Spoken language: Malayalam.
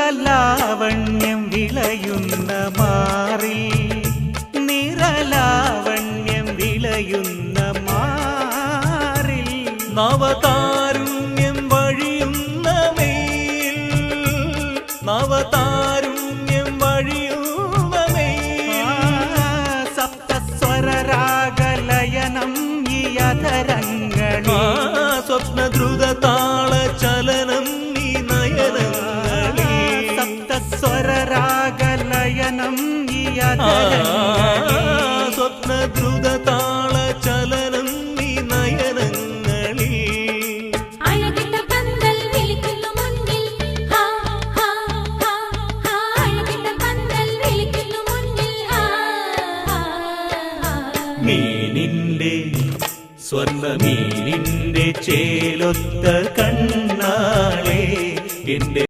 നിറലാവണ്യം വിളയുന്ന മാറിൽ നിറലാവണ്യം വിളയുന്ന മാറിൽ നവതാരുണ്യം വഴിയുന്ന മെയിൽ നവതാരുണ്യം വഴിയുന്ന മെയിൽ സപ്തസ്വരരാഗലയനം ഈ അധരങ്ങളിൽ സ്വപ്നദ്രുതതാള ചലനം ഈ നയനങ്ങളിൽ സപ്തസ്വരരാഗലയനം ഈ അധരങ്ങളിൽ സ്വപ്നദ്രുതതാള ചലനം ഈ നയനങ്ങളിൽ അഴകിന്റെ പന്തൽ വിളിക്കുന്നു മുന്നിൽ ഹാ ഹാ ഹാ ഹാ അഴകിന്റെ പന്തൽ വിളിക്കുന്നു മുന്നിൽ ഹാ ഹാ മീനിന്റെ സ്വർണ്ണ മീനിന്റെ ചേലൊത്ത